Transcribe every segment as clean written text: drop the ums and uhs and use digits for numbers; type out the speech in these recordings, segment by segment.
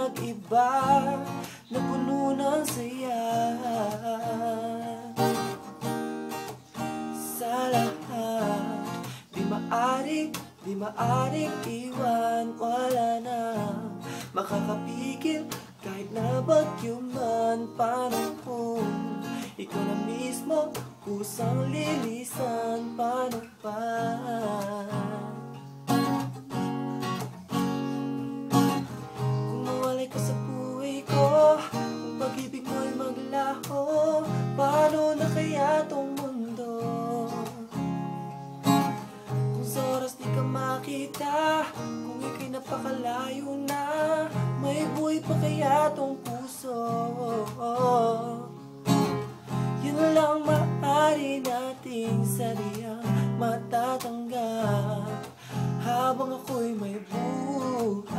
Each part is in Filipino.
nag-iba na puno ng saya. Sa lahat, di maaring iwan. Wala na makakapigil kahit na bagyo man. Paano kung ikaw na mismo kusang lilisan? Paano pa? Kung mawalay ka sa buhay ko, kung pag-ibig mo'y maglaho, paano na kaya tong mundo? Kung sa oras di ka makita, kung ika'y napakalayo na, may buhay pa kaya tong puso? Yun lang maaari nating sariyang matatanggap habang ako'y may buhay.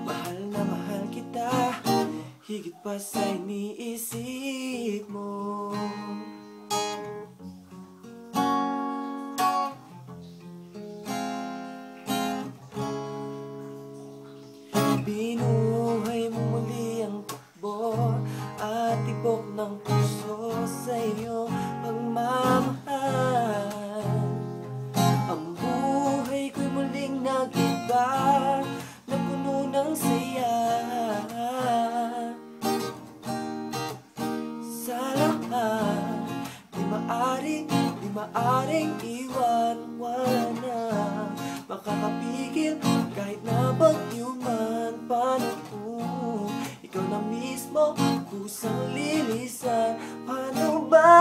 Mahal na mahal kita, higit pa sa iniisip mo. Binuhay mo muli ang takbo at tibok ng puso sa iyong pagmamahal. Ang buhay ko'y muling nag-iba na puno ng saya. Sa lahat, di maaring iwan. Wala na makakapigil kahit na bagyo man. Paano kung ikaw na mismo kusang lilisan? Paano ba?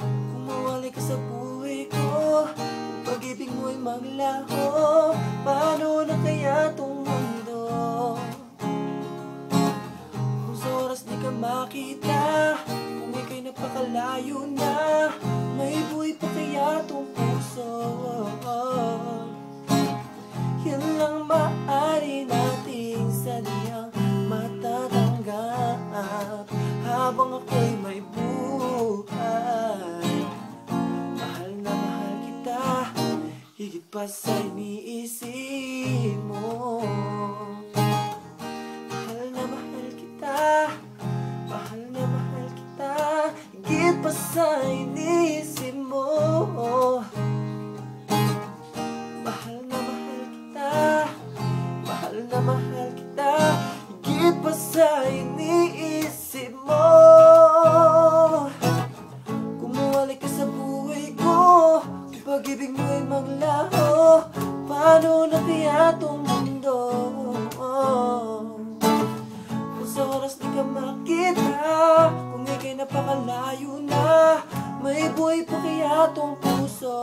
Kung mawalay ka sa buhay ko, kung pag-ibig mo'y maglaho, paano na kaya tong mundo? Kung sa oras di ka makita, kung ika'y napakalayo na, may buhay pa kaya tong puso? Yan lang maaari nating sadyang matatanggap habang ako'y may buhay. Mahal na mahal kita, higit pa sa iniisip mo. Mahal na mahal kita, mahal na mahal kita, higit pa sa iniisip mo. Mahal na mahal kita, higit pa sa iniisip mo. Kung mawalay ka sa buhay ko, kung pag-ibig mo'y maglaho, paano na kaya tong mundo? Kung sa oras di ka makita, kung ika'y napakalayo na, may buhay pa kaya tong puso?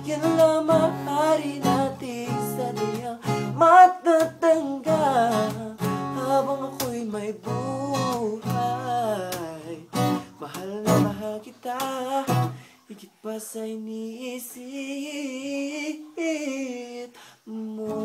Yan lang maaari nating sadyang matatanggap habang ako'y may buhay. Mahal na mahal kita, higit pa sa iniisip mo.